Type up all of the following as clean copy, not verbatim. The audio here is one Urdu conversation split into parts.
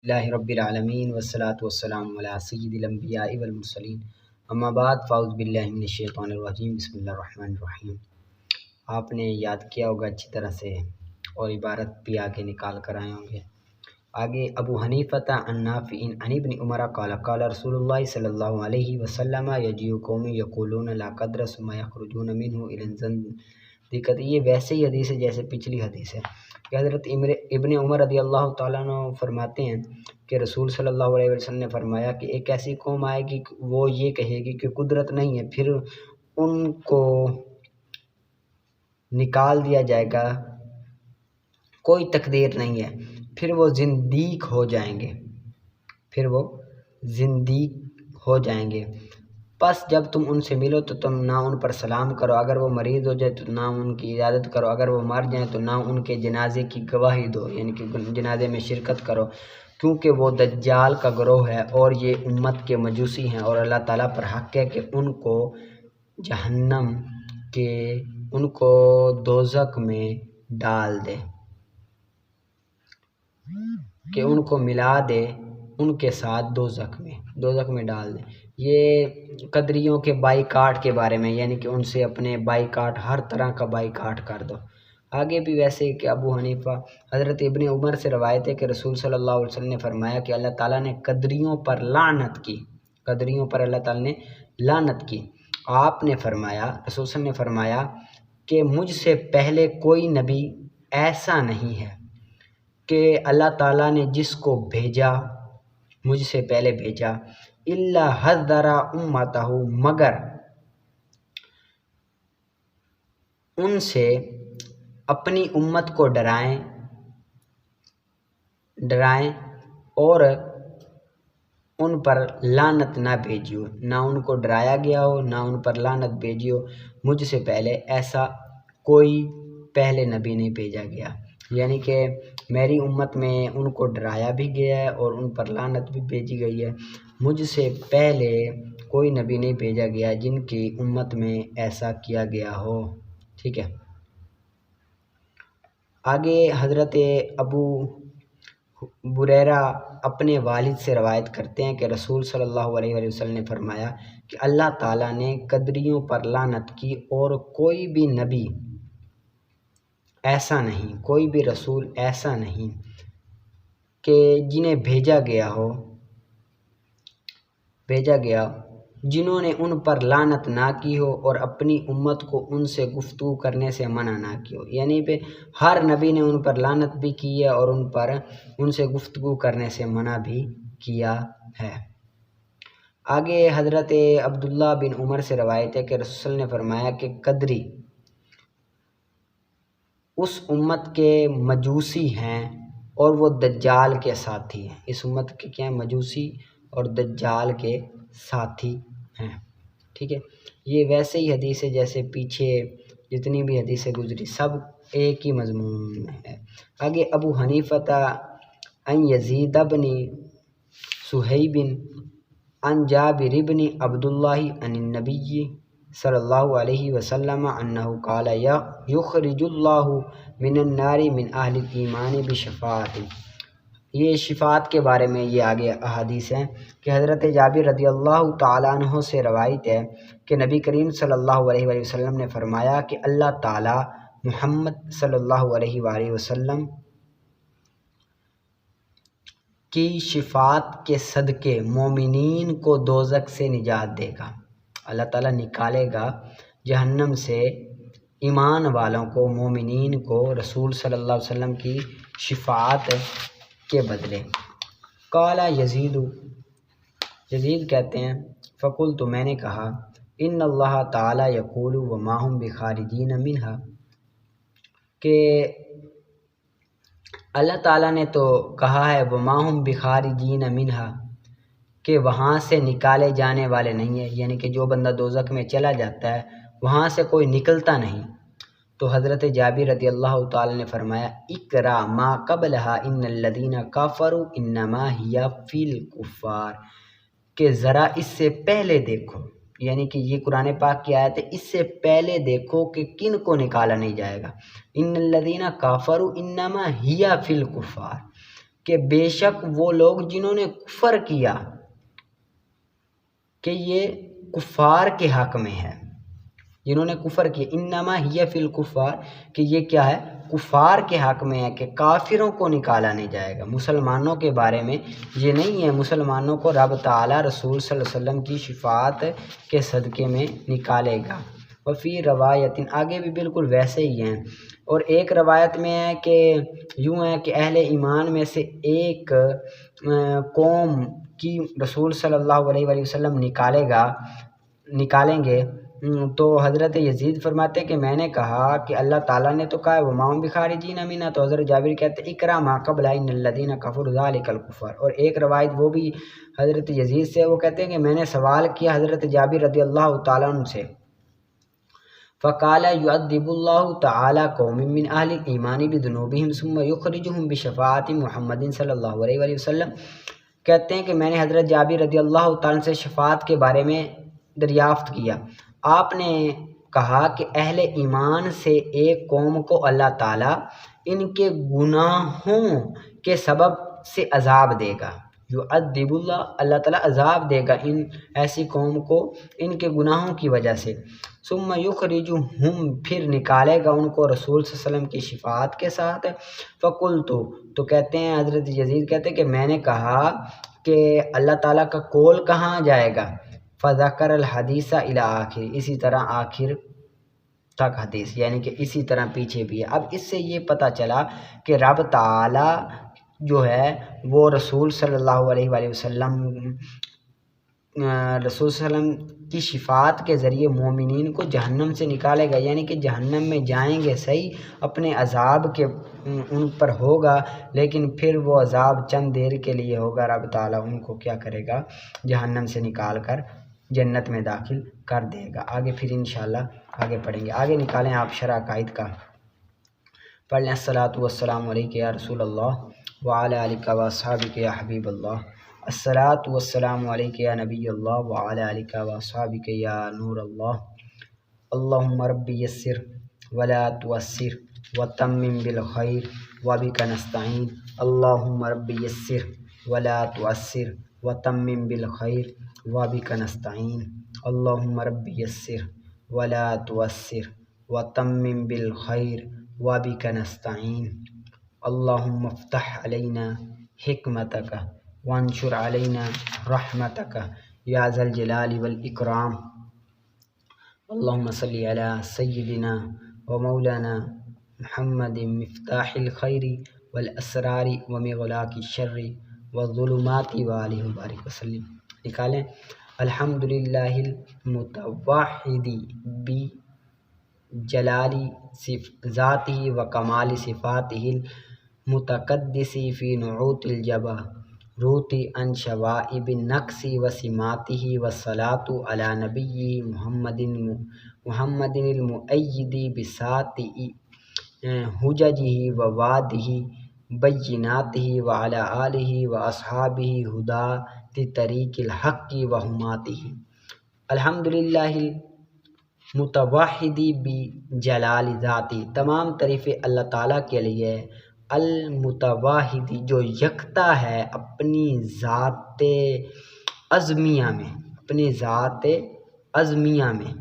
اللہ رب العالمین والصلاة والسلام علی سید الانبیاء والمرسلین اما بعد فاعوذ باللہ من الشیطان الرجیم بسم اللہ الرحمن الرحیم۔ آپ نے یاد کیا ہوگا اچھی طرح سے اور عبارت بھی آگے نکال کر آئے ہوں گے۔ آگے ابو حنیفہ عن نافع عن ابن عمر قال قال رسول اللہ صلی اللہ علیہ وسلم یجیء قوم یقولون لا قدر ثم یخرجون منه الى الزندقۃ۔ یہ ویسے ہی حدیث ہے جیسے پچھلی حدیث ہے کہ حضرت ابن عمر رضی اللہ تعالیٰ عنہ فرماتے ہیں کہ رسول صلی اللہ علیہ وسلم نے فرمایا کہ ایک ایسی قوم آئے گی وہ یہ کہے گی کہ قدرت نہیں ہے، پھر ان کو نکال دیا جائے گا، کوئی تقدیر نہیں ہے، پھر وہ زندیق ہو جائیں گے۔ پس جب تم ان سے ملو تو تم نہ ان پر سلام کرو، اگر وہ مریض ہو جائے تو نہ ان کی عیادت کرو، اگر وہ مر جائیں تو نہ ان کے جنازے کی گواہی دو، یعنی کہ جنازے میں شرکت کرو، کیونکہ وہ دجال کا گروہ ہے اور یہ امت کے مجوسی ہیں، اور اللہ تعالیٰ پر حق ہے کہ ان کو جہنم کے دوزخ میں ڈال دے، کہ ان کو ملا دے ان کے ساتھ دوزخ میں ڈال دے۔ یہ قدریوں کے بائیکاٹ کے بارے میں، یعنی کہ ان سے اپنے بائیکاٹ، ہر طرح کا بائیکاٹ کر دو۔ آگے بھی ویسے کہ ابو حنیفہ حضرت ابن عمر سے روایت ہے کہ رسول صلی اللہ علیہ وسلم نے فرمایا کہ اللہ تعالیٰ نے قدریوں پر لعنت کی۔ آپ نے فرمایا، رسول صلی اللہ علیہ وسلم نے فرمایا کہ مجھ سے پہلے کوئی نبی ایسا نہیں ہے کہ اللہ تعالیٰ نے جس کو بھیجا، مجھ سے پہلے بھیجا، الا حذر امتہ، مگر ان سے اپنی امت کو ڈرائیں اور ان پر لعنت نہ بھیجیو، نہ ان کو ڈرایا گیا ہو نہ ان پر لعنت بھیجیو، مجھ سے پہلے ایسا کوئی پہلے نبی نہیں بھیجا گیا، یعنی کہ میری امت میں ان کو ڈرایا بھی گیا ہے اور ان پر لعنت بھی بھیجی گئی ہے، مجھ سے پہلے کوئی نبی نہیں بھیجا گیا جن کی امت میں ایسا کیا گیا ہو۔ ٹھیک ہے، آگے حضرت ابو ہریرہ اپنے والد سے روایت کرتے ہیں کہ رسول صلی اللہ علیہ وسلم نے فرمایا کہ اللہ تعالیٰ نے قدریوں پر لعنت کی، اور کوئی بھی نبی ایسا نہیں، کوئی بھی رسول ایسا نہیں کہ جنہیں بھیجا گیا جنہوں نے ان پر لعنت نہ کی ہو اور اپنی امت کو ان سے گفتگو کرنے سے منع نہ کی ہو، یعنی پہ ہر نبی نے ان پر لعنت بھی کی ہے اور ان سے گفتگو کرنے سے منع بھی کیا ہے۔ آگے حضرت عبداللہ بن عمر سے روایت ہے کہ رسول نے فرمایا کہ قدری اس امت کے مجوسی ہیں اور وہ دجال کے ساتھی ہیں۔ اس امت کے کیا ہیں؟ مجوسی اور دجال کے ساتھی ہیں۔ ٹھیک ہے، یہ ویسے ہی حدیث ہے جیسے پیچھے جتنی بھی حدیثیں گزری، سب ایک ہی مضمون میں ہے۔ آگے ابو حنیفہ عن یزید بن صہیب عن جابر بن عبداللہ عن النبی صلی اللہ علیہ وسلم انہ قال یخرج اللہ من النار من اہل الایمان بشفاعت۔ یہ شفاعت کے بارے میں یہ آگے احادیث ہیں کہ حضرت جابر رضی اللہ تعالیٰ عنہ سے روایت ہے کہ نبی کریم صلی اللہ علیہ وسلم نے فرمایا کہ اللہ تعالیٰ محمد صلی اللہ علیہ وآلہ وسلم کی شفاعت کے صدقے مومنین کو دوزخ سے نجات دے گا۔ اللہ تعالیٰ نکالے گا جہنم سے ایمان والوں کو، مومنین کو، رسول صلی اللہ علیہ وسلم کی شفاعت کے بدلے۔ قال یزید کہتے ہیں فقلت، میں نے کہا ان اللہ تعالیٰ یقول وما هم بخارجین منہا، کہ اللہ تعالیٰ نے تو کہا ہے وما هم بخارجین منہا، کہ وہاں سے نکالے جانے والے نہیں ہیں، یعنی کہ جو بندہ دوزخ میں چلا جاتا ہے وہاں سے کوئی نکلتا نہیں۔ تو حضرت جابر رضی اللہ تعالیٰ نے فرمایا اقرا ما قبلہا ان الذین کفروا انما ہی فی الکفار، کہ ذرا اس سے پہلے دیکھو، یعنی کہ یہ قرآن پاک کی آیت ہے، اس سے پہلے دیکھو کہ کن کو نکالا نہیں جائے گا۔ ان الذین کفروا انما ہی فی الکفار، کہ بے شک وہ لوگ جنہوں نے کفر کیا کہ یہ کفار کے حق میں ہے، جنہوں نے کفر کیا، انما ہی فی الکفار کہ یہ کیا ہے، کفار کے حق میں ہے، کہ کافروں کو نکالا نہیں جائے گا، مسلمانوں کے بارے میں یہ نہیں ہے، مسلمانوں کو رب تعالیٰ رسول صلی اللہ علیہ وسلم کی شفاعت کے صدقے میں نکالے گا۔ وفی روایت، آگے بھی بالکل ویسے ہی ہیں، اور ایک روایت میں ہے کہ یوں ہے کہ اہل ایمان میں سے ایک قوم کی رسول صلی اللہ علیہ وآلہ وسلم نکالیں گے، تو حضرت یزید فرماتے ہیں کہ میں نے کہا کہ اللہ تعالیٰ نے تو کہا ہے وَمَا هُمْ بِخَارِجِينَ مِنْهَا، تو حضرت جابر کہتے ہیں اقرأ مَا قَبْلَ إِنَّ الَّذِينَ كَفَرُوا ذَلِكَ الْكُفْرُ، اور ایک روایت وہ بھی حضرت یزید سے، وہ کہتے ہیں کہ میں نے سوال کیا حضرت جابر رضی اللہ تعالیٰ عنہ سے، فقال يعذب الله تعالى قوم من اهل الايمان بذنوبهم ثم يخرجهم بشفاعة محمد صلی اللہ علیہ وآلہ وسلم، کہتے ہیں کہ میں نے حضرت جابر رضی اللہ تعالیٰ سے شفاعت کے بارے میں دریافت کیا، آپ نے کہا کہ اہل ایمان سے ایک قوم کو اللہ تعالیٰ ان کے گناہوں کے سبب سے عذاب دے گا، یعذب اللہ تعالیٰ عذاب دے گا ان ایسی قوم کو ان کے گناہوں کی وجہ سے، ثم یخرجہم پھر نکالے گا ان کو رسول صلی اللہ علیہ وسلم کی شفاعت کے ساتھ، فقلت تو کہتے ہیں حضرت یزید کہتے ہیں کہ میں نے کہا کہ اللہ تعالیٰ کا قول کہاں جائے گا، فذکر الحدیث الی آخر، اسی طرح آخر تک حدیث، یعنی کہ اسی طرح پیچھے بھی ہے۔ اب اس سے یہ پتہ چلا کہ رب تعالیٰ جو ہے وہ رسول صلی اللہ علیہ وآلہ وسلم کی شفاعت کے ذریعے مومنین کو جہنم سے نکالے گا، یعنی کہ جہنم میں جائیں گے صحیح، اپنے عذاب کے ان پر ہوگا، لیکن پھر وہ عذاب چند دیر کے لیے ہوگا، رب تعالیٰ ان کو کیا کرے گا، جہنم سے نکال کر جنت میں داخل کر دے گا۔ آگے پھر انشاءاللہ آگے پڑھیں گے، آگے نکالیں آپ شرح عقائد کا، پڑھ لیں الصلاۃ والسلام علیک یا رسول اللہ وعلی آلک و اصحابک یا حبیب اللہ، الصلاۃ والسلام علیک یا نبی اللہ وعلی آلک و اصحابک یا نور اللہ، اللہم رب یسر ولا تعسر وتمم بالخیر وبک نستعین، اللہم رب یسر ولا تعسر وتمم بالخیر وبک نستعین، اللہم رب یسر ولا تعسر وتمم بالخیر وبک نستعین، اللہم افتح علینا حکمتک وانشر علینا رحمتک یا ذا الجلال والاکرام، اللہم صلی علی سیدنا ومولانا محمد مفتاح الخیر والاسرار ومغلاق الشر والظلمات وآلہ وبارک وسلم۔ نکالیں الحمدللہ المتوحد بجلال ذاتہ وکمال صفاتہ المتقدس فی نعوت الجبروت عن شوائب النقص وسماتہ، والصلاۃ علی نبی محمد المؤید بساطع حججہ ووعدہ بیناتہ وعلی آلہ واصحابہ ہداۃ طریق الحق وحماتہ۔ الحمدللہ المتوحد بجلال ذاتی، تمام تعریفیں اللہ تعالیٰ کے لیے، المتوحد جو یکتا ہے اپنی ذات عظمیہ میں، اپنی ذات عظمیہ میں،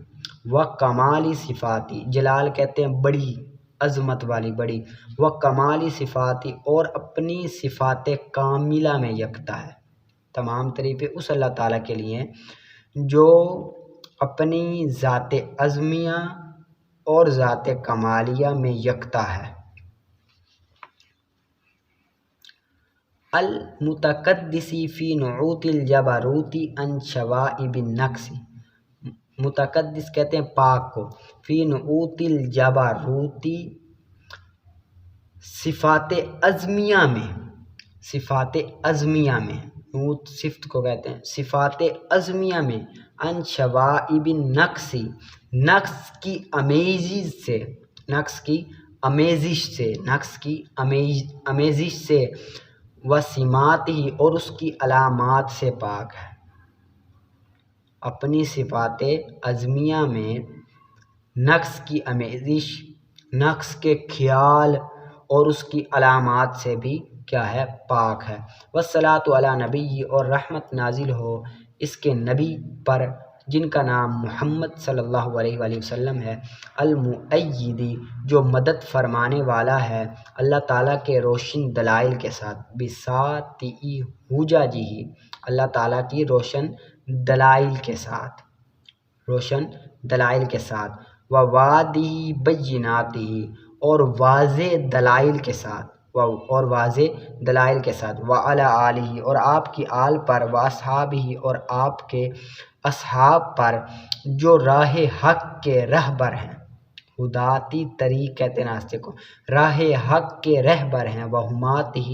و کمالی صفاتی، جلال کہتے ہیں بڑی عظمت والی، بڑی، و کمالی صفاتی اور اپنی صفات کاملہ میں یکتا ہے، تمام تعریفیں اس اللہ تعالیٰ کے لیے جو اپنی ذات عظمیہ اور ذات کمالیہ میں یکتا ہے۔ المتقدسی فی نعوت الجبروت عن شوائب النقص، متقدس کہتے ہیں پاک کو، فی نعوت الجبروت صفات عظمیہ میں، صفات عظمیہ میں، نعوت صفت کو کہتے ہیں صفات عظمیہ میں، عن شوائب النقص نقص کی امیزش سے، نقص کی امیزش سے، نقص کی امیزش سے، وسماتہ اور اس کی علامات سے پاک ہے، اپنی صفات عظمیہ میں نقص کی امیزش، نقص کے خیال اور اس کی علامات سے بھی کیا ہے؟ پاک ہے۔ والصلاۃ علی نبی، اور رحمت نازل ہو اس کے نبی پر جن کا نام محمد صلی اللہ علیہ وآلہ وسلم ہے، المؤیدی جو مدد فرمانے والا ہے اللہ تعالیٰ کے روشن دلائل کے ساتھ، بساطی حججہ، اللہ تعالیٰ کی روشن دلائل کے ساتھ، روشن دلائل کے ساتھ، وواضح بیناتی، اور واضح دلائل کے ساتھ، اور واضح دلائل کے ساتھ، وعلی آلہ، اور آپ کی آل پر، واصحابہ، اور آپ کے اصحاب پر، جو راہ حق کے رہبر ہیں، ہداتی طریق کہتے ہیں راستے کو، راہ حق کے رہبر ہیں، وہماتہ،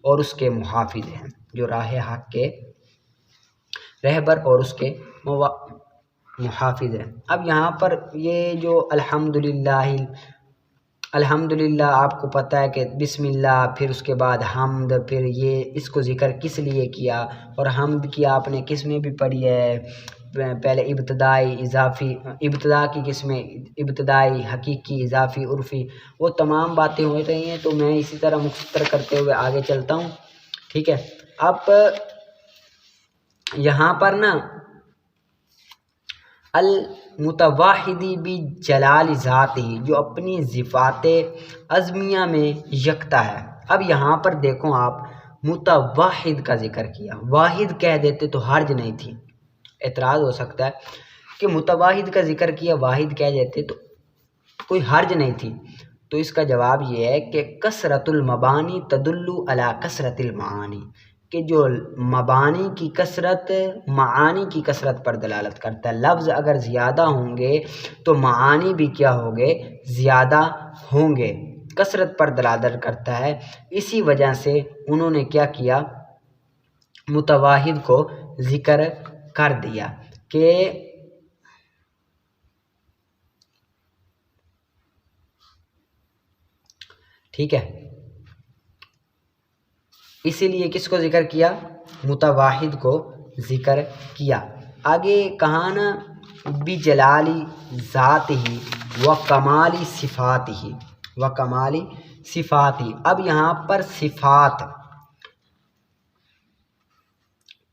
اور اس کے محافظ ہیں، جو راہ حق کے رہبر اور اس کے محافظ ہیں۔ اب یہاں پر یہ جو الحمدللہ آپ کو پتہ ہے کہ بسم اللہ، پھر اس کے بعد حمد، پھر یہ اس کو ذکر کس لیے کیا، اور حمد کی آپ نے قسمیں بھی پڑھی ہے، پہلے ابتدائی، اضافی، ابتدا کی قسمیں، ابتدائی، حقیقی، اضافی، عرفی، وہ تمام باتیں ہو رہی ہیں، تو میں اسی طرح مختصر کرتے ہوئے آگے چلتا ہوں، ٹھیک ہے۔ اب یہاں پر نا المتواحدی بجلال ذاتہ، جو اپنی صفات عظمیہ میں یکتا ہے۔ اب یہاں پر دیکھو آپ، متواحد کا ذکر کیا، واحد کہہ دیتے تو حرج نہیں تھی، اعتراض ہو سکتا ہے کہ متواحد کا ذکر کیا واحد کہہ دیتے تو کوئی حرج نہیں تھی، تو اس کا جواب یہ ہے کہ کثرت المبانی تدل علی کثرت المعانی، کہ جو مبانی کی کثرت معانی کی کثرت پر دلالت کرتا ہے۔ لفظ اگر زیادہ ہوں گے تو معانی بھی کیا ہوں گے؟ زیادہ ہوں گے، کثرت پر دلالت کرتا ہے۔ اسی وجہ سے انہوں نے کیا کیا؟ متواحد کو ذکر کر دیا کہ ٹھیک ہے، اسی لیے کس کو ذکر کیا؟ متواحد کو ذکر کیا۔ آگے کہا نا بجلالی ذات ہی و کمالی صفات ہی، و کمالی صفات ہی۔ اب یہاں پر صفات،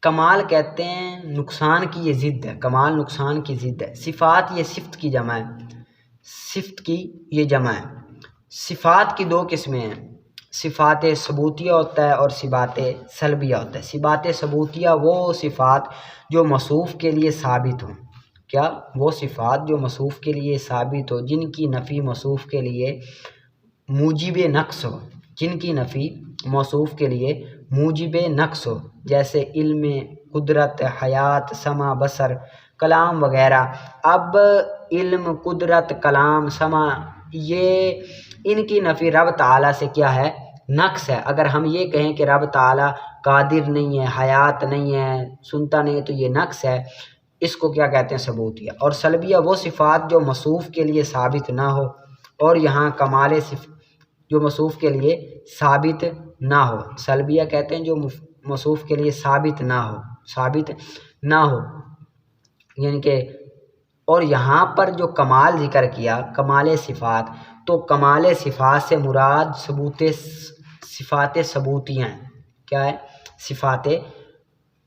کمال کہتے ہیں نقصان کی یہ ضد ہے، کمال نقصان کی ضد ہے، صفات یہ صفت کی جمع ہے، صفت کی یہ جمع ہے۔ صفات کی دو قسمیں ہیں، صفات ثبوتیہ ہوتا ہے اور صفات سلبیہ ہوتا ہے۔ صفات ثبوتیہ وہ صفات جو موصوف کے لیے ثابت ہوں، کیا؟ وہ صفات جو موصوف کے لیے ثابت ہو، جن کی نفی موصوف کے لیے موجب نقص ہو، جن کی نفی موصوف کے لیے موجب نقص ہو، جیسے علم، قدرت، حیات، سمع، بصر، کلام وغیرہ۔ اب علم، قدرت، کلام، سمع، یہ ان کی نفی رب تعالیٰ سے کیا ہے؟ نقص ہے۔ اگر ہم یہ کہیں کہ رب تعالیٰ قادر نہیں ہے، حیات نہیں ہے، سنتا نہیں ہے، تو یہ نقص ہے، اس کو کیا کہتے ہیں؟ ثبوتیہ۔ اور سلبیہ وہ صفات جو موصوف کے لیے ثابت نہ ہو، اور یہاں کمال جو موصوف کے لیے ثابت نہ ہو، سلبیہ کہتے ہیں جو موصوف کے لیے ثابت نہ ہو، ثابت نہ ہو، یعنی کہ، اور یہاں پر جو کمال ذکر کیا، کمال صفات، تو کمال صفات سے مراد صفات ثبوتیہ ہیں، کیا ہے؟ صفات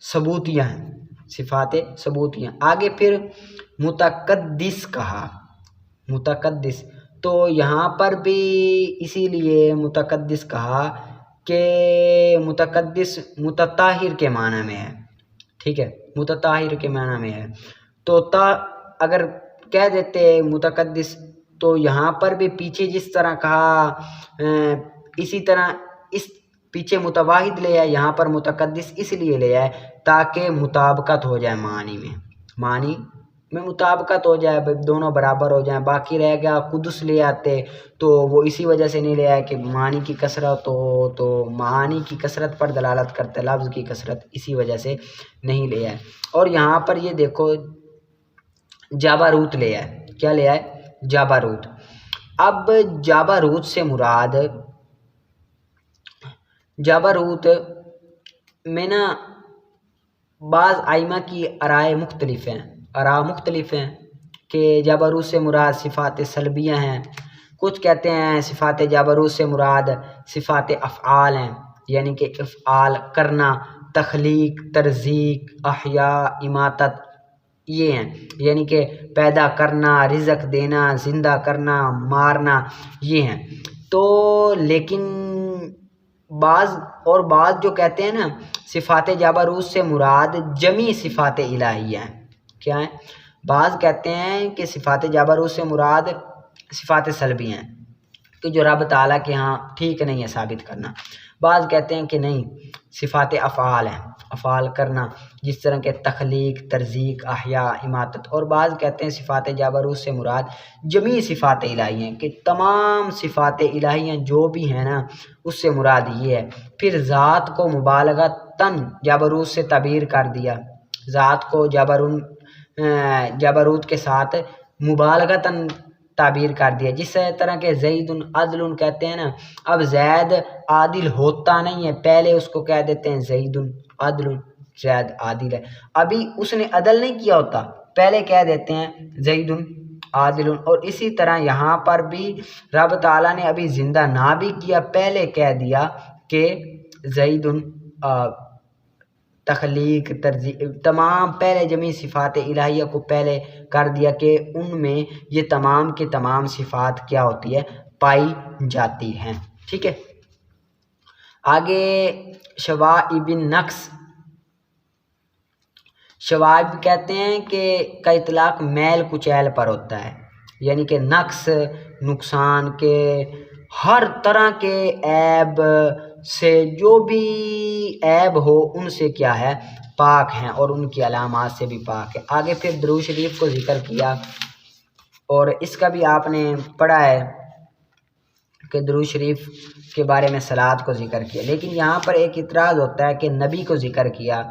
ثبوتیہ ہیں، صفات ثبوتیہ۔ آگے پھر متقدس کہا، متقدس، تو یہاں پر بھی اسی لیے متقدس کہا کہ متقدس متطہر کے معنی میں ہے، ٹھیک ہے، متطہر کے معنی میں ہے، تو اگر کہہ دیتے متقدس، تو یہاں پر بھی پیچھے جس طرح کہا اسی طرح اس پیچھے متواحد لے آئے، یہاں پر متقدس اس لیے لے آئے تاکہ مطابقت ہو جائے معنی میں، معنی میں مطابقت ہو جائے، دونوں برابر ہو جائیں۔ باقی رہ گیا قدس لے آتے تو وہ اسی وجہ سے نہیں لے آئے کہ معنی کی کثرت ہو، تو معانی کی کثرت پر دلالت کرتے، لفظ کی کثرت، اسی وجہ سے نہیں لے آئے۔ اور یہاں پر یہ دیکھو جابروت لے آئے، کیا لے آئے؟ جابروت۔ اب جابروت سے مراد، جابروت میں نا بعض ائمہ کی آرائیں مختلف ہیں، آراء مختلف ہیں کہ جابروت سے مراد صفات سلبیہ ہیں، کچھ کہتے ہیں صفات جابروت سے مراد صفات افعال ہیں، یعنی کہ افعال کرنا، تخلیق، ترزیق، احیاء، اماتت یہ ہیں، یعنی کہ پیدا کرنا، رزق دینا، زندہ کرنا، مارنا یہ ہیں۔ تو لیکن بعض جو کہتے ہیں نا صفات جبروت سے مراد جمی صفات الہیہ ہیں، کیا ہیں؟ بعض کہتے ہیں کہ صفات جبروت سے مراد صفات سلبی ہیں کہ جو رب تعالیٰ کے ہاں ٹھیک نہیں ہے ثابت کرنا۔ بعض کہتے ہیں کہ نہیں، صفات افعال ہیں، افعال کرنا، جس طرح کے تخلیق، ترزیق، احیاء، اماتت۔ اور بعض کہتے ہیں صفات جبروت سے مراد جمیع صفات الہی ہیں کہ تمام صفات الہی ہیں جو بھی ہیں نا اس سے مراد یہ ہے۔ پھر ذات کو مبالغتاً جبروت سے تعبیر کر دیا، ذات کو جبروت کے ساتھ مبالغتاً تعبیر کر دیا، جس طرح کہ زید عدل کہتے ہیں نا، اب زید عادل ہوتا نہیں ہے، پہلے اس کو کہہ دیتے ہیں زید عدل، زید عادل ہے، ابھی اس نے عدل نہیں کیا ہوتا، پہلے کہہ دیتے ہیں زید عادل۔ اور اسی طرح یہاں پر بھی رب تعالیٰ نے ابھی زندہ نہ بھی کیا، پہلے کہہ دیا کہ زید تخلیق، ترزیق، تمام پہلے جمیع صفات الہیہ کو پہلے کر دیا کہ ان میں یہ تمام کے تمام صفات کیا ہوتی ہے، پائی جاتی ہیں۔ ٹھیک ہے، آگے شوائب النقص، شوائب کہتے ہیں کہ کا اطلاق میل کچیل پر ہوتا ہے، یعنی کہ نقص، نقصان کے ہر طرح کے عیب سے، جو بھی عیب ہو ان سے کیا ہے، پاک ہیں، اور ان کی علامات سے بھی پاک ہے۔ آگے پھر درود شریف کو ذکر کیا، اور اس کا بھی آپ نے پڑھا ہے کہ درود شریف کے بارے میں صلوات کو ذکر کیا، لیکن یہاں پر ایک اعتراض ہوتا ہے کہ نبی کو ذکر کیا،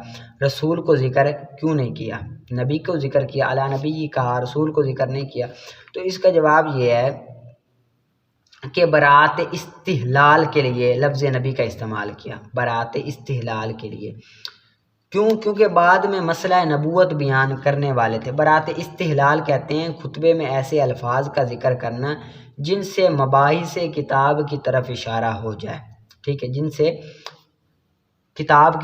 رسول کو ذکر کیوں نہیں کیا؟ نبی کو ذکر کیا، اعلیٰ نبی کہا، رسول کو ذکر نہیں کیا۔ تو اس کا جواب یہ ہے کہ برات استحلال کے لیے لفظ نبی کا استعمال کیا، برات استحلال کے لیے، کیونکہ بعد میں مسئلہ نبوت بیان کرنے والے تھے۔ برات استحلال کہتے ہیں خطبے میں ایسے الفاظ کا ذکر کرنا جن سے مباحث کتاب کی طرف اشارہ ہو جائے، ٹھیک ہے، جن سے کتاب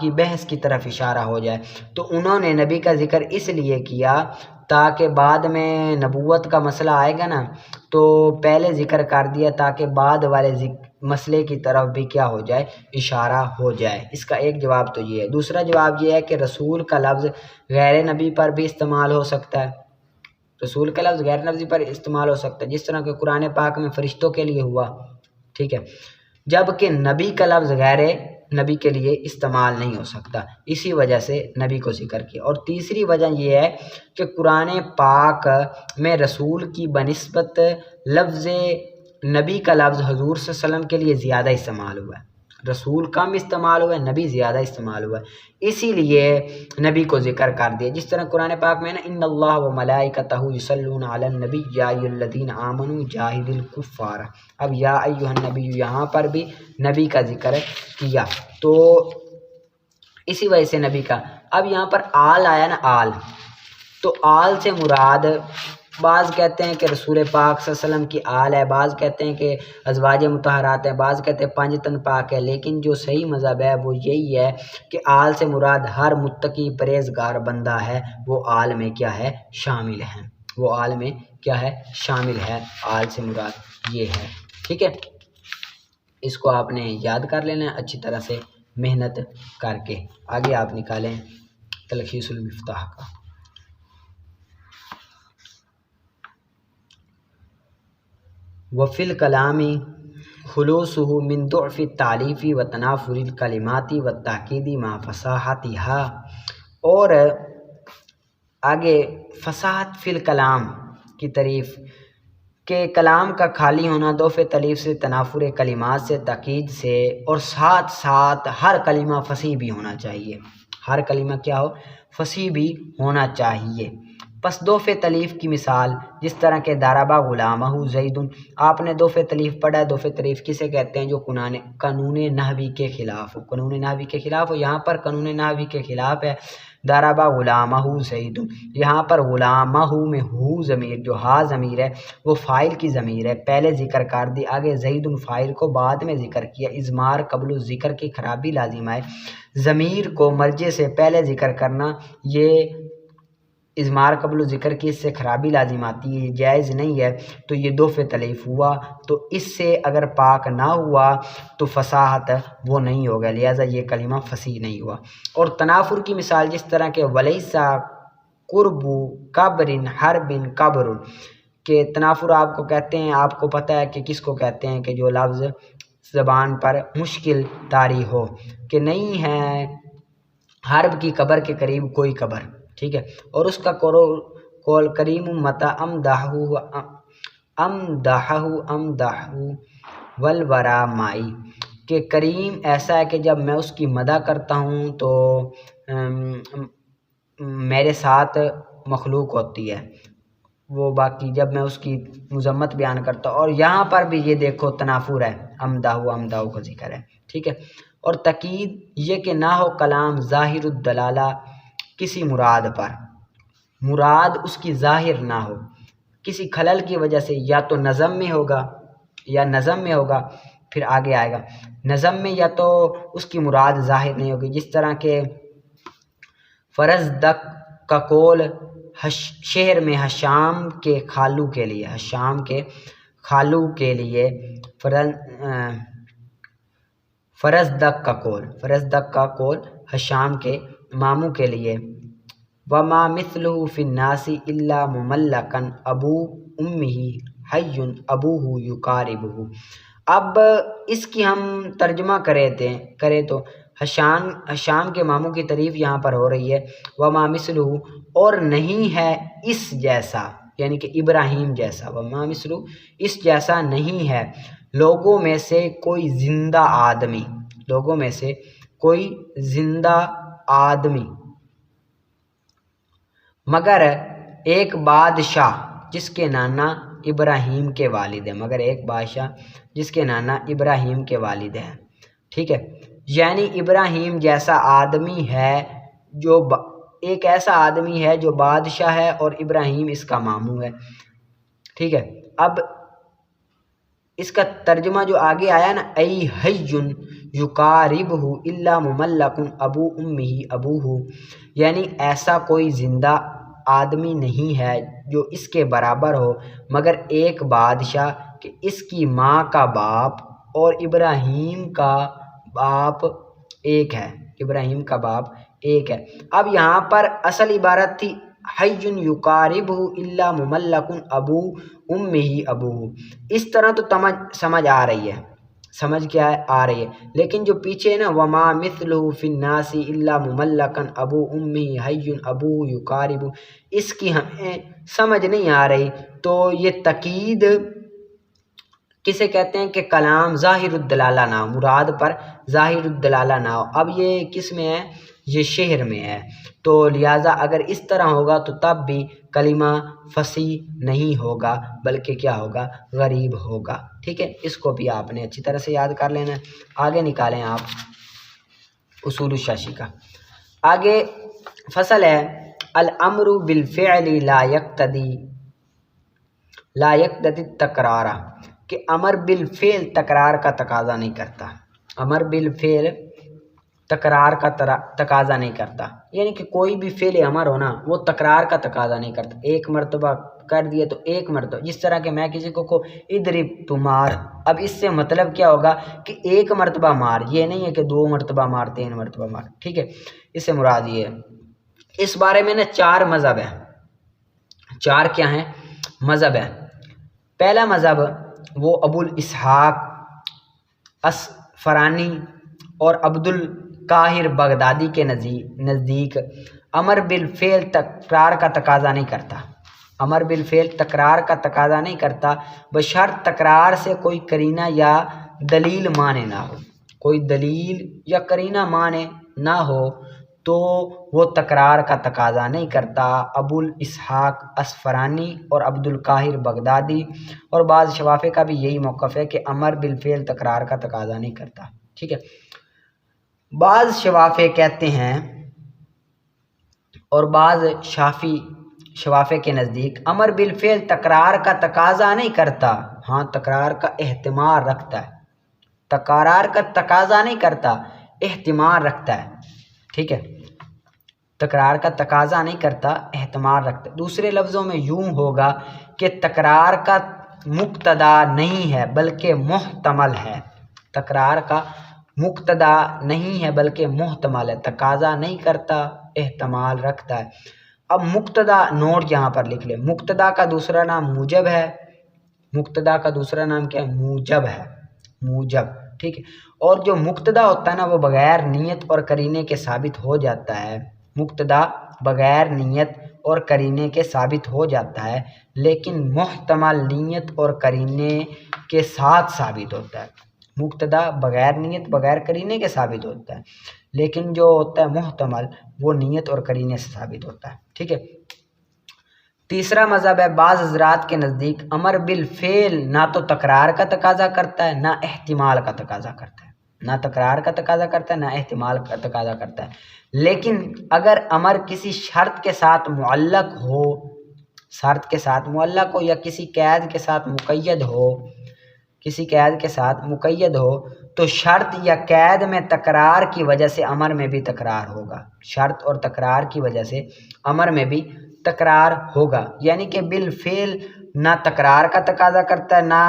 کی بحث کی طرف اشارہ ہو جائے۔ تو انہوں نے نبی کا ذکر اس لیے کیا تاکہ بعد میں نبوت کا مسئلہ آئے گا نا تو پہلے ذکر کر دیا تاکہ بعد والے مسئلے کی طرف بھی کیا ہو جائے، اشارہ ہو جائے۔ اس کا ایک جواب تو یہ ہے۔ دوسرا جواب یہ ہے کہ رسول کا لفظ غیر نبی پر بھی استعمال ہو سکتا ہے، رسول کا لفظ غیر نبی پر استعمال ہو سکتا ہے، جس طرح کہ قرآن پاک میں فرشتوں کے لیے ہوا، ٹھیک ہے، جبکہ نبی کا لفظ غیر نبی کے لیے استعمال نہیں ہو سکتا، اسی وجہ سے نبی کو ذکر کیا۔ اور تیسری وجہ یہ ہے کہ قرآن پاک میں رسول کی بنسبت لفظ نبی کا لفظ حضور صلی اللہ علیہ وسلم کے لیے زیادہ استعمال ہوا ہے، رسول کم استعمال ہوا ہے، نبی زیادہ استعمال ہوا ہے، اسی لیے نبی کو ذکر کر دیا۔ جس طرح قرآن پاک میں نا ان اللہ و ملائکتہ یصلون علی النبی یا ایھا الذین آمنوا جاہدوا الکفار، اب یا ایھا النبی یہاں پر بھی نبی کا ذکر کیا، تو اسی وجہ سے نبی کا۔ اب یہاں پر آل آیا نا، آل، تو آل سے مراد بعض کہتے ہیں کہ رسول پاک صلی اللہ علیہ وسلم کی آل ہے، بعض کہتے ہیں کہ ازواج مطہرات ہیں، بعض کہتے ہیں 5 تن پاک ہے، لیکن جو صحیح مذہب ہے وہ یہی ہے کہ آل سے مراد ہر متقی پرہیزگار بندہ ہے، وہ آل میں کیا ہے، شامل ہیں، وہ آل میں کیا ہے، شامل ہے، آل سے مراد یہ ہے۔ ٹھیک ہے، اس کو آپ نے یاد کر لینا ہے اچھی طرح سے محنت کر کے۔ آگے آپ نکالیں تلخیص المفتاح کا۔ وفی الکلام خلوصہ من ضعف التعلیف و تنافر الکلمات و تاکید مع فصاحتها، اور آگے فصاحت فی الکلام کی تعریف کہ کلام کا خالی ہونا ضعف تالیف سے، تنافر کلمات سے، تاکید سے، اور ساتھ ساتھ ہر کلمہ فصیح بھی ہونا چاہیے، ہر کلمہ کیا ہو، فصیح بھی ہونا چاہیے۔ پس دوف تلیف کی مثال جس طرح کہ دارابا غلامہ زید، آپ نے دوف تلیف پڑھا ہے۔ دوف تلیف کسے کہتے ہیں؟ جو قانون نحوی کے خلاف ہو، قانون نحوی کے خلاف ہو۔ یہاں پر قانون نحوی کے خلاف ہے دارابا غلامہ زید، یہاں پر غلامہ میں ہو ضمیر جو ہا ضمیر ہے وہ فاعل کی ضمیر ہے، پہلے ذکر کر دی، آگے زید فاعل کو بعد میں ذکر کیا۔ اضمار قبل ذکر کی خرابی لازم ہے، ضمیر کو مرجع سے پہلے ذکر کرنا، یہ اضمار قبل ذکر کی اس سے خرابی لازم آتی ہے، یہ جائز نہیں ہے، تو یہ دوف تلیف ہوا، تو اس سے اگر پاک نہ ہوا تو فصاحت وہ نہیں ہوگا، لہٰذا یہ کلمہ فصیح نہیں ہوا۔ اور تنافر کی مثال جس طرح کہ ولیسا قرب قبر حرب قبر، کہ تنافر آپ کو کہتے ہیں، آپ کو پتہ ہے کہ کس کو کہتے ہیں، کہ جو لفظ زبان پر مشکل طاری ہو، کہ نہیں ہے حرب کی قبر کے قریب کوئی قبر، ٹھیک ہے۔ اور اس کا قول کریم متا امدحہ والورا مائی، کہ کریم ایسا ہے کہ جب میں اس کی مدح کرتا ہوں تو میرے ساتھ مخلوق ہوتی ہے وہ، باقی جب میں اس کی مذمت بیان کرتا ہوں۔ اور یہاں پر بھی یہ دیکھو تنافر ہے، امدحہ کا ذکر ہے، ٹھیک ہے۔ اور تاکید یہ کہ نہ ہو کلام ظاہر الدلالہ کسی مراد پر، مراد اس کی ظاہر نہ ہو کسی خلل کی وجہ سے، یا تو نظم میں ہوگا یا نظم میں ہوگا، پھر آگے آئے گا نظم میں، یا تو اس کی مراد ظاہر نہیں ہوگی، جس طرح کہ فرزدق کا قول شہر میں حشام کے خالو کے لیے، حشام کے خالو کے لیے فرزدق کا قول حشام کے ماموں کے لیے، وما مثلہ فی الناس الا مملکا ابو امہ حی ابوہ یقاربہ۔ اب اس کی ہم ترجمہ کریں تو حشام کے ماموں کی تعریف یہاں پر ہو رہی ہے، وما مثلہ اور نہیں ہے اس جیسا، یعنی کہ ابراہیم جیسا، وما مثلہ اس جیسا نہیں ہے، لوگوں میں سے کوئی زندہ آدمی، لوگوں میں سے کوئی زندہ آدمی، مگر ایک بادشاہ جس کے نانا ابراہیم کے والد ہیں، مگر ایک بادشاہ جس کے نانا ابراہیم کے والد ہیں، ٹھیک ہے۔ یعنی ابراہیم جیسا آدمی ہے، جو ایک ایسا آدمی ہے جو بادشاہ ہے اور ابراہیم اس کا ماموں ہے، ٹھیک ہے۔ اب اس کا ترجمہ جو آگے آیا نا، ای حی یقاربہ الا مملک ابو امہ ابوہ، یعنی ایسا کوئی زندہ آدمی نہیں ہے جو اس کے برابر ہو مگر ایک بادشاہ کہ اس کی ماں کا باپ اور ابراہیم کا باپ ایک ہے، ابراہیم کا باپ ایک ہے۔ اب یہاں پر اصل عبارت تھی حی یقاربہ الا مملک ابو امہ ابوہ، اس طرح تو سمجھ آ رہی ہے، سمجھ کیا ہے آ رہی ہے، لیکن جو پیچھے نا وما مثلہ فی الناس الا مملکا ابو امہ حی ابوہ یقاربہ، اس کی ہمیں سمجھ نہیں آ رہی، تو یہ تاکید کسے کہتے ہیں کہ کلام ظاہر الدلالہ نہ ہو، مراد پر ظاہر الدلالہ نہ ہو۔ اب یہ کس میں ہے؟ یہ شہر میں ہے، تو لہٰذا اگر اس طرح ہوگا تو تب بھی کلمہ فصیح نہیں ہوگا بلکہ کیا ہوگا؟ غریب ہوگا، ٹھیک ہے۔ اس کو بھی آپ نے اچھی طرح سے یاد کر لینا ہے۔ آگے نکالیں آپ اصول الشاشی کا، آگے فصل ہے الامر بالفعل لا یقتضی التکرار، کہ امر بالفعل تکرار کا تقاضا نہیں کرتا، امر بالفعل تکرار کا تقاضا نہیں کرتا، یعنی کہ کوئی بھی فعل امر ہونا وہ تکرار کا تقاضا نہیں کرتا، ایک مرتبہ کر دیا تو ایک مرتبہ، جس طرح کہ میں کسی کو ادھر تو مار، اب اس سے مطلب کیا ہوگا کہ ایک مرتبہ مار، یہ نہیں ہے کہ 2 مرتبہ مار 3 مرتبہ مار، ٹھیک ہے، اس سے مراد یہ ہے۔ اس بارے میں نا 4 مذہب ہیں، 4 کیا ہیں؟ مذہب ہیں۔ پہلا مذہب وہ ابو الاسحاق اسفرانی اور عبد القاہر بغدادی کے نزدیک امر بالفعل تکرار کا تقاضا نہیں کرتا، امر بالفعل تکرار کا تقاضا نہیں کرتا، بشرط تکرار سے کوئی قرینہ یا دلیل مانے نہ ہو، کوئی دلیل یا قرینہ مانے نہ ہو تو وہ تکرار کا تقاضا نہیں کرتا۔ ابوالاسحاق اسفرانی اور عبدالقاہر بغدادی اور بعض شوافع کا بھی یہی موقف ہے کہ امر بالفعل تکرار کا تقاضا نہیں کرتا، ٹھیک ہے۔ بعض شوافع کہتے ہیں اور بعض شوافع کے نزدیک امر بالفعل تکرار کا تقاضا نہیں کرتا، ہاں تکرار کا احتمال رکھتا ہے، تکرار کا تقاضا نہیں کرتا، احتمال رکھتا ہے، ٹھیک ہے، تکرار کا تقاضا نہیں کرتا، احتمال رکھتا ہے۔ دوسرے لفظوں میں یوں ہوگا کہ تکرار کا مقتضا نہیں ہے بلکہ محتمل ہے، تکرار کا مقتضا نہیں ہے بلکہ محتمل ہے، تقاضا نہیں کرتا، احتمال رکھتا ہے۔ اب مقتضا نوٹ یہاں پر لکھ لیں، مقتضا کا دوسرا نام موجب ہے، مقتضا کا دوسرا نام کیا ہے؟ موجب ہے، موجب، ٹھیک ہے۔ اور جو مقتضا ہوتا ہے نا وہ بغیر نیت اور قرینے کے ثابت ہو جاتا ہے، مقتضا بغیر نیت اور قرینے کے ثابت ہو جاتا ہے، لیکن محتمل نیت اور قرینے کے ساتھ ثابت ہوتا ہے۔ مقتضا بغیر نیت بغیر قرینے کے ثابت ہوتا ہے، لیکن جو ہوتا ہے محتمل وہ نیت اور قرینے سے ثابت ہوتا ہے، ٹھیک ہے۔ تیسرا مذہب ہے بعض حضرات کے نزدیک امر بالفعل نہ تو تکرار کا تقاضا کرتا ہے نہ احتمال کا تقاضا کرتا ہے، نہ تکرار کا تقاضا کرتا ہے نہ احتمال کا تقاضا کرتا ہے، لیکن اگر امر کسی شرط کے ساتھ معلق ہو، شرط کے ساتھ معلق ہو یا کسی قید کے ساتھ مقید ہو، کسی قید کے ساتھ مقید ہو تو شرط یا قید میں تکرار کی وجہ سے امر میں بھی تکرار ہوگا، شرط اور تکرار کی وجہ سے امر میں بھی تکرار ہوگا، یعنی کہ بالفعل نہ تکرار کا تقاضا کرتا ہے نہ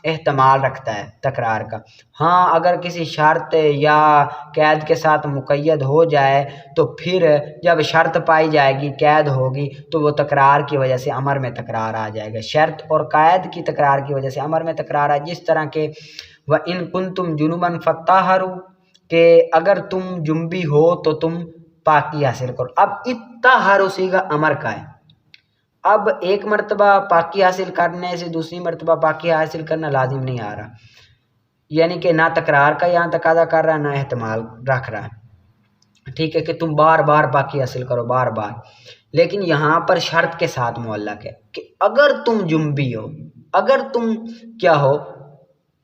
احتمال رکھتا ہے تکرار کا۔ ہاں اگر کسی شرط یا قید کے ساتھ مقید ہو جائے تو پھر جب شرط پائی جائے گی، قید ہوگی، تو وہ تکرار کی وجہ سے امر میں تکرار آ جائے گا، شرط اور قید کی تکرار کی وجہ سے امر میں تکرار آ، جس طرح کہ وَإِن كُنتُمْ جُنُبًا فَطَّهَّرُوا کہ اگر تم جنبی ہو تو تم پاکی حاصل کرو۔ اب اطہروا صیغہ امر کا ہے، اب ایک مرتبہ پاکی حاصل کرنے سے دوسری مرتبہ پاکی حاصل کرنا لازم نہیں آ رہا، یعنی کہ نہ تکرار کا یہاں تقاضا کر رہا ہے نہ احتمال رکھ رہا ہے، ٹھیک ہے، کہ تم بار بار پاکی حاصل کرو، بار بار، لیکن یہاں پر شرط کے ساتھ معلق ہے کہ اگر تم جنبی ہو، اگر تم کیا ہو،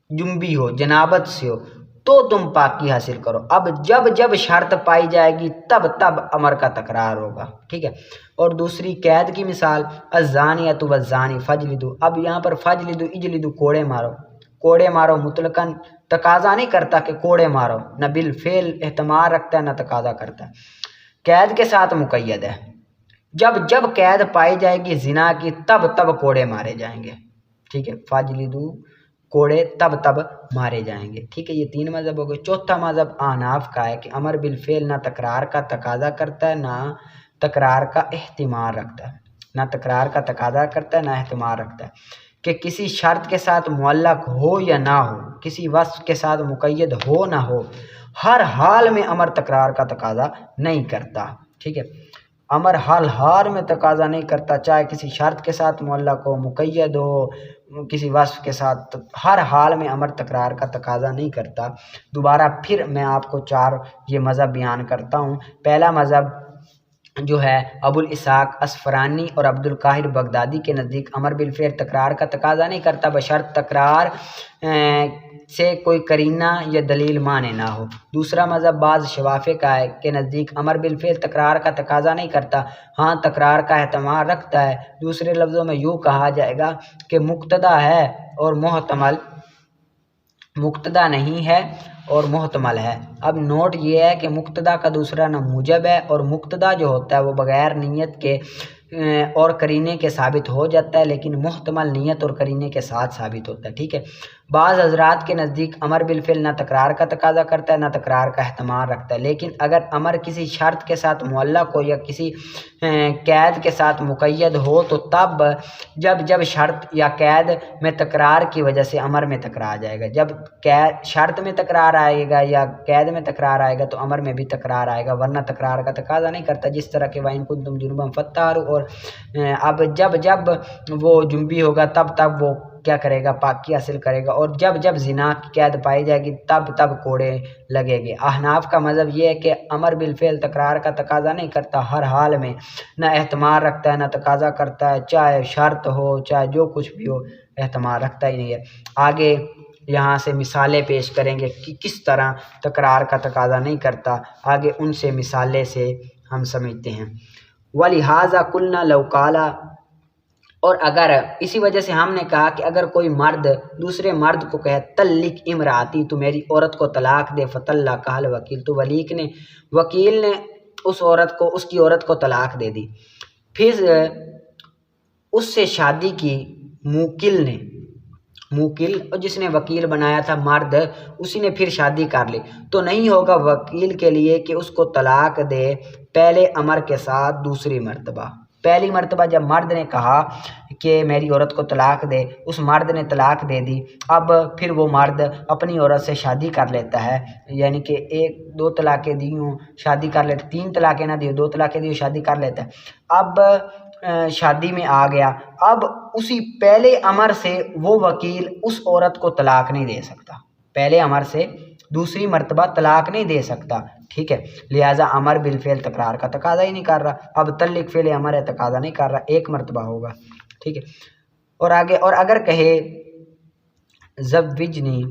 جنبی ہو، جنابت سے ہو، تو تم پاکی حاصل کرو۔ اب جب جب شرط پائی جائے گی تب تب امر کا تکرار ہوگا، ٹھیک ہے۔ اور دوسری قید کی مثال الزانیۃ والزانی فجلدوا، اب یہاں پر فجلدوا اجلدوا کوڑے مارو، کوڑے مارو مطلقاً تقاضا نہیں کرتا کہ کوڑے مارو، نہ بالفعل احتمال رکھتا ہے نہ تقاضا کرتا ہے، قید کے ساتھ مقید ہے، جب جب قید پائی جائے گی زنا کی تب تب کوڑے مارے جائیں گے، ٹھیک ہے، فجلدوا کوڑے تب تب مارے جائیں گے، ٹھیک ہے۔ یہ تین مذہب ہو گئے۔ چوتھا مذہب احناف کا ہے کہ امر بالفعل نہ تکرار کا تقاضا کرتا ہے نہ تکرار کا احتمال رکھتا ہے، نہ تکرار کا تقاضا کرتا ہے نہ احتمال رکھتا ہے، کہ کسی شرط کے ساتھ معلق ہو یا نہ ہو، کسی وصف کے ساتھ مقید ہو نہ ہو، ہر حال میں امر تکرار کا تقاضا نہیں کرتا، ٹھیک ہے۔ امر حال حال میں تقاضا نہیں کرتا، چاہے کسی شرط کے ساتھ معلق ہو، مقید ہو، کسی وصف کے ساتھ، ہر حال میں امر تکرار کا تقاضا نہیں کرتا۔ دوبارہ پھر میں آپ کو چار یہ مذہب بیان کرتا ہوں۔ پہلا مذہب جو ہے ابوالاسحاق اسفرانی اور عبدالقاہر بغدادی کے نزدیک امر بالفعل تکرار کا تقاضا نہیں کرتا بشرط تکرار سے کوئی قرینہ یا دلیل مانے نہ ہو۔ دوسرا مذہب بعض شوافع کا ہے کہ نزدیک امر بالفعل تکرار کا تقاضا نہیں کرتا، ہاں تکرار کا احتمال رکھتا ہے، دوسرے لفظوں میں یوں کہا جائے گا کہ مقتضا ہے اور محتمل، مقتضا نہیں ہے اور محتمل ہے۔ اب نوٹ یہ ہے کہ مقتضا کا دوسرا نام موجب ہے، اور مقتضا جو ہوتا ہے وہ بغیر نیت کے اور قرینے کے ثابت ہو جاتا ہے، لیکن محتمل نیت اور قرینے کے ساتھ ثابت ہوتا ہے، ٹھیک ہے۔ بعض حضرات کے نزدیک امر بالفعل نہ تکرار کا تقاضا کرتا ہے نہ تکرار کا احتمال رکھتا ہے، لیکن اگر امر کسی شرط کے ساتھ معلق ہو یا کسی قید کے ساتھ مقید ہو تو تب جب جب شرط یا قید میں تکرار کی وجہ سے امر میں تکرار آ جائے گا، جب شرط میں تکرار آئے گا یا قید میں تکرار آئے گا تو امر میں بھی تکرار آئے گا، ورنہ تکرار کا تقاضا نہیں کرتا، جس طرح کہ وَإِن كُنتُمْ جُنُبًا فَطَّهَّرُوا، اور اب جب جب وہ جنبی ہوگا تب تب وہ کیا کرے گا؟ پاکی حاصل کرے گا، اور جب جب زنا کی قید پائی جائے گی تب تب کوڑے لگے گے۔ احناف کا مذہب یہ ہے کہ امر بالفعل تکرار کا تقاضا نہیں کرتا، ہر حال میں نہ احتمال رکھتا ہے نہ تقاضا کرتا ہے، چاہے شرط ہو چاہے جو کچھ بھی ہو، احتمال رکھتا ہی نہیں ہے۔ آگے یہاں سے مثالیں پیش کریں گے کہ کس طرح تکرار کا تقاضا نہیں کرتا، آگے ان سے مثالیں سے ہم سمجھتے ہیں۔ وَلِهَذَا قُلْنَا لَوْ قَالَ، اور اگر اسی وجہ سے ہم نے کہا کہ اگر کوئی مرد دوسرے مرد کو کہے طلق امراتی، تو میری عورت کو طلاق دے، فطلقها الوکیل، تو وکیل نے اس کی عورت کو طلاق دے دی، پھر اس سے شادی کی موکل اور جس نے وکیل بنایا تھا مرد، اسی نے پھر شادی کر لی، تو نہیں ہوگا وکیل کے لیے کہ اس کو طلاق دے پہلے امر کے ساتھ دوسری مرتبہ۔ پہلی مرتبہ جب مرد نے کہا کہ میری عورت کو طلاق دے، اس مرد نے طلاق دے دی، اب پھر وہ مرد اپنی عورت سے شادی کر لیتا ہے، یعنی کہ 2 طلاقیں دی ہوں شادی کر لیتا، 3 طلاقیں نہ دی، 2 طلاقیں دی شادی کر لیتا ہے۔ اب شادی میں آ گیا، اب اسی پہلے امر سے وہ وکیل اس عورت کو طلاق نہیں دے سکتا، پہلے امر سے دوسری مرتبہ طلاق نہیں دے سکتا، ٹھیک ہے، لہٰذا امر بالفعل تکرار کا تقاضا ہی نہیں کر رہا، اب طلق فعل امر ہے تقاضا نہیں کر رہا، ایک مرتبہ ہوگا، ٹھیک ہے۔ اور آگے، اور اگر کہے زوجنی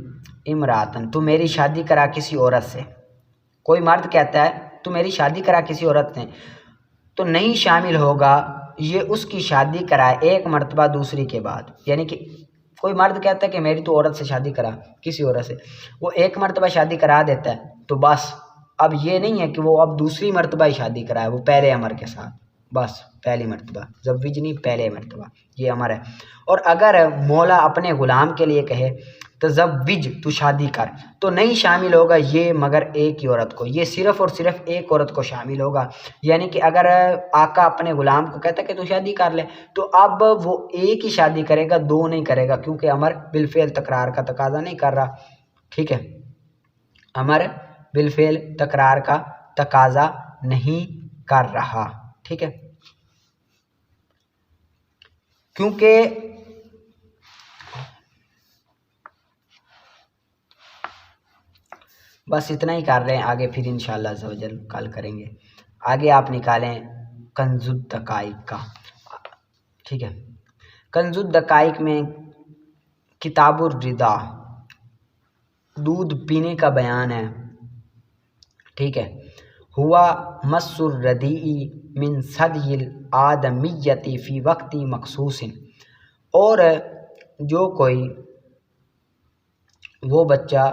امراتن، تو میری شادی کرا کسی عورت سے، کوئی مرد کہتا ہے تو میری شادی کرا کسی عورت نے، تو نہیں شامل ہوگا یہ اس کی شادی کرائے ایک مرتبہ دوسری کے بعد، یعنی کہ کوئی مرد کہتا ہے کہ میری تو عورت سے شادی کرا، کسی عورت سے، وہ ایک مرتبہ شادی کرا دیتا ہے، تو بس اب یہ نہیں ہے کہ وہ اب دوسری مرتبہ ہی شادی کرائے، وہ پہلے امر کے ساتھ، بس پہلی مرتبہ زوجنی پہلے مرتبہ یہ امر ہے۔ اور اگر مولا اپنے غلام کے لیے کہے تزوج، تو شادی کر، تو نہیں شامل ہوگا یہ مگر ایک ہی عورت کو، یہ صرف اور صرف ایک عورت کو شامل ہوگا، یعنی کہ اگر آقا اپنے غلام کو کہتا ہے کہ تو شادی کر لے، تو اب وہ ایک ہی شادی کرے گا، 2 نہیں کرے گا، کیونکہ امر بالفعل تکرار کا تقاضا نہیں کر رہا، ٹھیک ہے، امر بالفعل تکرار کا تقاضا نہیں کر رہا، ٹھیک ہے، کیونکہ بس اتنا ہی کر رہے ہیں، آگے پھر انشاءاللہ عز و جل کل کریں گے۔ آگے آپ نکالیں کنز الدقائق کا، ٹھیک ہے، کنز الدقائق میں کتاب الرضا، دودھ پینے کا بیان ہے، ٹھیک ہے، ہوا مس الردیء من ثدی الآدمیۃ فی وقت مخصوص، اور جو کوئی وہ بچہ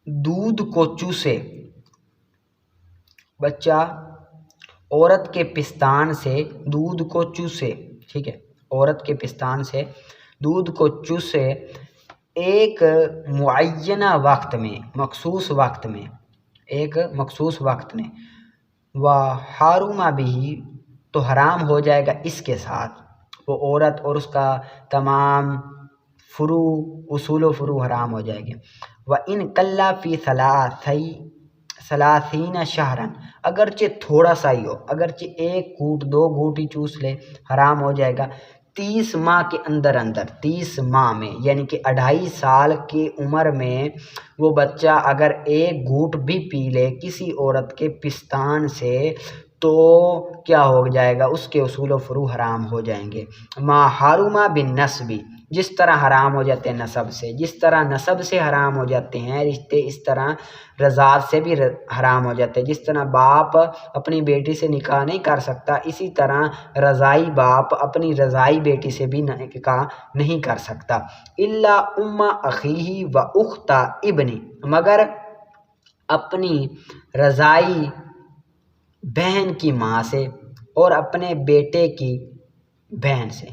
دودھ کو چوسے، بچہ عورت کے پستان سے دودھ کو چوسے، ٹھیک ہے، عورت کے پستان سے دودھ کو چوسے ایک معینہ وقت میں، مخصوص وقت میں، ایک مخصوص وقت میں، وحرم بہ، تو حرام ہو جائے گا اس کے ساتھ، وہ عورت اور اس کا تمام فروع، اصول و فروع حرام ہو جائے گے۔ وَإِن قَلَّ فِي ثَلَاثِينَ شَهْرًا، اگرچہ تھوڑا سا ہی ہو، اگرچہ 1 گھونٹ 2 گھونٹ ہی چوس لے، حرام ہو جائے گا 30 ماہ کے اندر، 30 ماہ میں، یعنی کہ 2.5 سال کی عمر میں وہ بچہ اگر 1 گھونٹ بھی پی لے کسی عورت کے پستان سے، تو کیا ہو جائے گا؟ اس کے اصول و فروع حرام ہو جائیں گے۔ ما حرم بالنسب، جس طرح حرام ہو جاتے ہیں نسب سے، جس طرح نسب سے حرام ہو جاتے ہیں رشتے، اس طرح رضاعت سے بھی حرام ہو جاتے ہیں، جس طرح باپ اپنی بیٹی سے نکاح نہیں کر سکتا، اسی طرح رضائی باپ اپنی رضائی بیٹی سے بھی نکاح نہیں کر سکتا۔ الا ام اخیہ و اخت ابن، مگر اپنی رضائی بہن کی ماں سے اور اپنے بیٹے کی بہن سے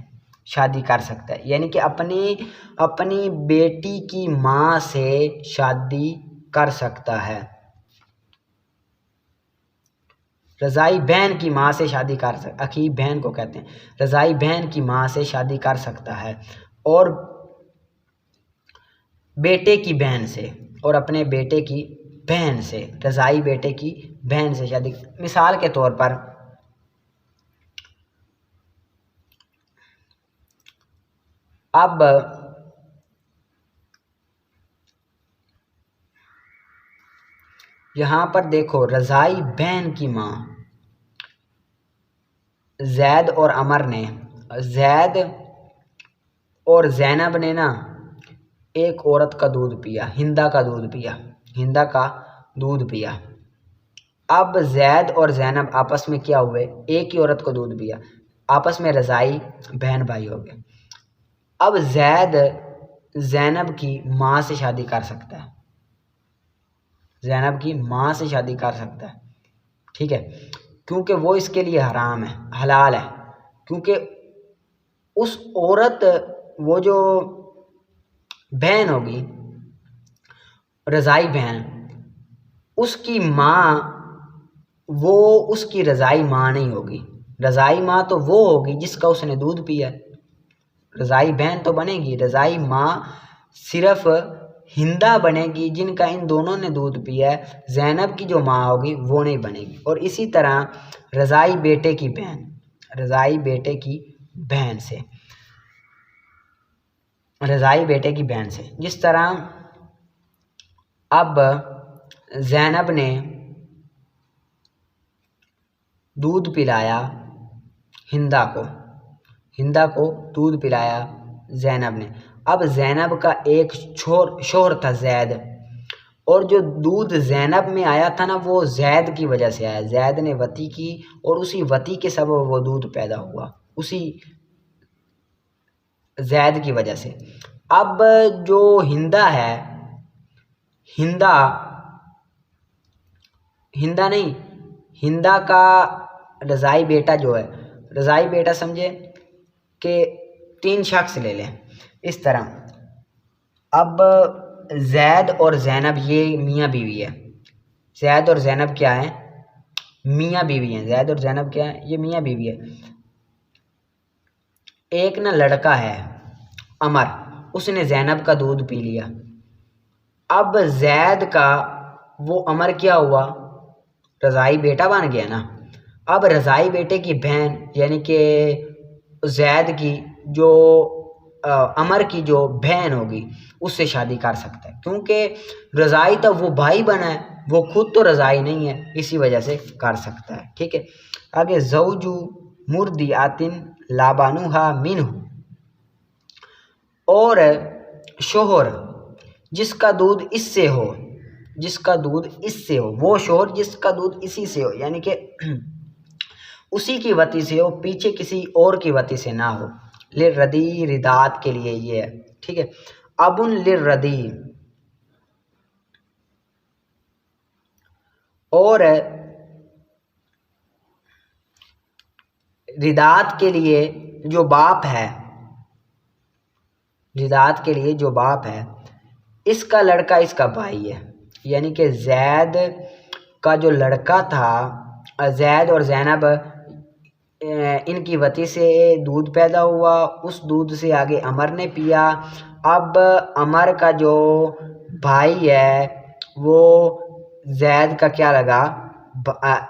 شادی کر سکتا ہے، یعنی کہ اپنی بیٹی کی ماں سے شادی کر سکتا ہے، رضائی بہن کی ماں سے شادی کر سکتا، اخی بہن کو کہتے ہیں، رضائی بہن کی ماں سے شادی کر سکتا ہے، اور بیٹے کی بہن سے، اور اپنے بیٹے کی بہن سے، رضائی بیٹے کی بہن سے شادی، مثال کے طور پر اب یہاں پر دیکھو رضائی بہن کی ماں زید اور عمر نے، زید اور زینب نے نا ایک عورت کا دودھ پیا، ہندا کا دودھ پیا، ہندا کا دودھ پیا۔ اب زید اور زینب آپس میں کیا ہوئے، ایک ہی عورت کو دودھ پیا، آپس میں رضائی بہن بھائی ہو گئے۔ اب زید زینب کی ماں سے شادی کر سکتا ہے، زینب کی ماں سے شادی کر سکتا ہے، ٹھیک ہے، کیونکہ وہ اس کے لیے حرام ہے، حلال ہے، کیونکہ اس عورت، وہ جو بہن ہوگی رضائی بہن، اس کی ماں وہ اس کی رضائی ماں نہیں ہوگی۔ رضائی ماں تو وہ ہوگی جس کا اس نے دودھ پیا ہے، رضائی بہن تو بنے گی، رضائی ماں صرف ہندا بنے گی جن کا ان دونوں نے دودھ پیا ہے، زینب کی جو ماں ہوگی وہ نہیں بنے گی۔ اور اسی طرح رضائی بیٹے کی بہن، رضائی بیٹے کی بہن سے، رضائی بیٹے کی بہن سے، جس طرح اب زینب نے دودھ پلایا ہندا کو، ہندا کو دودھ پلایا زینب نے۔ اب زینب کا ایک شوہر تھا زید، اور جو دودھ زینب میں آیا تھا نا وہ زید کی وجہ سے آیا، زید نے وطی کی اور اسی وطی کے سبب وہ دودھ پیدا ہوا، اسی زید کی وجہ سے۔ اب جو ہندا ہے، ہندا نہیں، ہندا کا رضائی بیٹا جو ہے، رضائی بیٹا سمجھے کہ 3 شخص لے لیں اس طرح۔ اب زید اور زینب یہ میاں بیوی ہے، زید اور زینب کیا ہیں، میاں بیوی ہیں، زید اور زینب کیا ہیں، یہ میاں بیوی ہے۔ ایک نا لڑکا ہے عمر، اس نے زینب کا دودھ پی لیا، اب زید کا وہ عمر کیا ہوا، رضائی بیٹا بن گیا نا۔ اب رضائی بیٹے کی بہن یعنی کہ زید کی جو عمر کی جو بہن ہوگی اس سے شادی کر سکتا ہے، کیونکہ رضائی تو وہ بھائی بنا ہے، وہ خود تو رضائی نہیں ہے، اسی وجہ سے کر سکتا ہے، ٹھیک ہے۔ آگے زوجو مردیاتن لابانوہا منہ، اور شوہر جس کا دودھ اس سے ہو، جس کا دودھ اس سے ہو، وہ شوہر جس کا دودھ اسی سے ہو، یعنی کہ اسی کی وطی سے ہو، پیچھے کسی اور کی وطی سے نہ ہو۔ للردی ردات کے لیے یہ ہے، ٹھیک ہے۔ ابن للردی، اور ردات کے لیے جو باپ ہے، ردات کے لیے جو باپ ہے، اس کا لڑکا اس کا بھائی ہے، یعنی کہ زید کا جو لڑکا تھا، زید اور زینب ان کی وطی سے دودھ پیدا ہوا، اس دودھ سے آگے عمر نے پیا۔ اب عمر کا جو بھائی ہے وہ زید کا کیا لگا،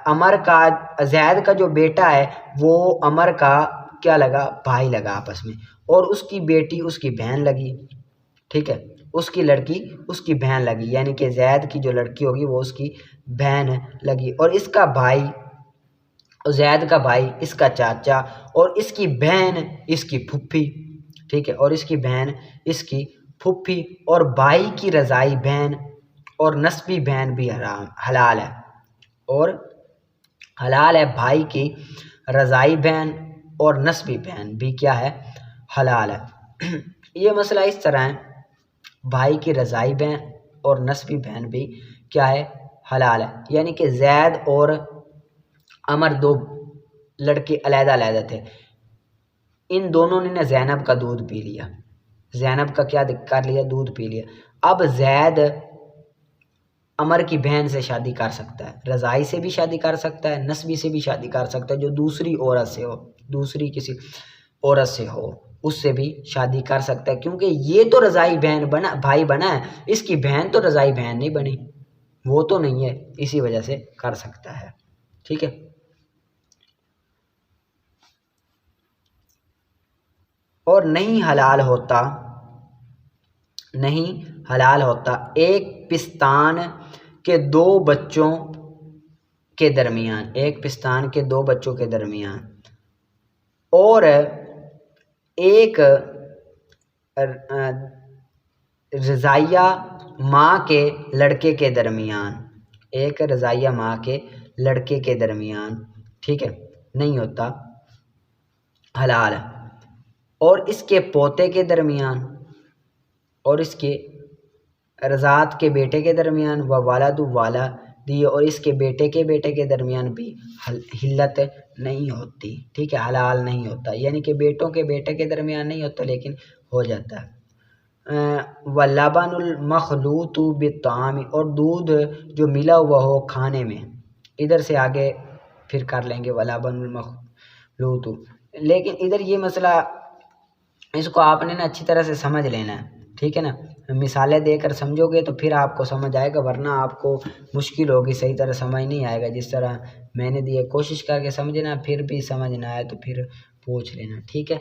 عمر کا، زید کا جو بیٹا ہے وہ عمر کا کیا لگا، بھائی لگا آپس میں، اور اس کی بیٹی اس کی بہن لگی، ٹھیک ہے، اس کی لڑکی اس کی بہن لگی، یعنی کہ زید کی جو لڑکی ہوگی وہ اس کی بہن لگی، اور اس کا بھائی، زید کا بھائی اس کا چاچا، اور اس کی بہن اس کی پھپھی، ٹھیک ہے، اور اس کی بہن اس کی پھپھی، اور بھائی کی رضائی بہن اور نسبی بہن بھی حلال ہے، اور حلال ہے بھائی کی رضائی بہن اور نسبی بہن بھی کیا ہے، حلال ہے۔ یہ مسئلہ اس طرح ہے، بھائی کی رضائی بہن اور نسبی بہن بھی کیا ہے، حلال ہے، یعنی کہ زید اور عمر 2 لڑکے علیحدہ علیحدہ تھے، ان دونوں نے نا زینب کا دودھ پی لیا، زینب کا کیا کر لیا، دودھ پی لیا۔ اب زید عمر کی بہن سے شادی کر سکتا ہے، رضائی سے بھی شادی کر سکتا ہے، نسبی سے بھی شادی کر سکتا ہے، جو دوسری عورت سے ہو، دوسری کسی عورت سے ہو اس سے بھی شادی کر سکتا ہے، کیونکہ یہ تو رضائی بہن بنا، بھائی بنا ہے، اس کی بہن تو رضائی بہن نہیں بنی، وہ تو نہیں ہے، اسی وجہ سے کر سکتا ہے، ٹھیک ہے۔ اور نہیں حلال ہوتا ایک پستان کے دو بچوں کے درمیان اور ایک رضاعیہ ماں کے لڑکے کے درمیان ٹھیک ہے نہیں ہوتا حلال، اور اس کے پوتے کے درمیان اور اس کے رضاعت کے بیٹے کے درمیان ولد والدی اور اس کے بیٹے کے درمیان بھی حلت نہیں ہوتی، ٹھیک ہے حلال نہیں ہوتا، یعنی کہ بیٹوں کے بیٹے کے درمیان نہیں ہوتا لیکن ہو جاتا ہے۔ وَلَبَنُ الْمَخْلُوطُ بِالطَّعَامِ اور دودھ جو ملا ہوا ہو کھانے میں، ادھر سے آگے پھر کر لیں گے وَلَبَنُ الْمَخْلُوطُ، لیکن ادھر یہ مسئلہ اس کو آپ نے نا اچھی طرح سے سمجھ لینا ہے، ٹھیک ہے نا، مثالیں دے کر سمجھو گے تو پھر آپ کو سمجھ آئے گا، ورنہ آپ کو مشکل ہوگی، صحیح طرح سمجھ نہیں آئے گا۔ جس طرح میں نے دی کوشش کر کے سمجھنا، پھر بھی سمجھ نہ آئے تو پھر پوچھ لینا، ٹھیک ہے۔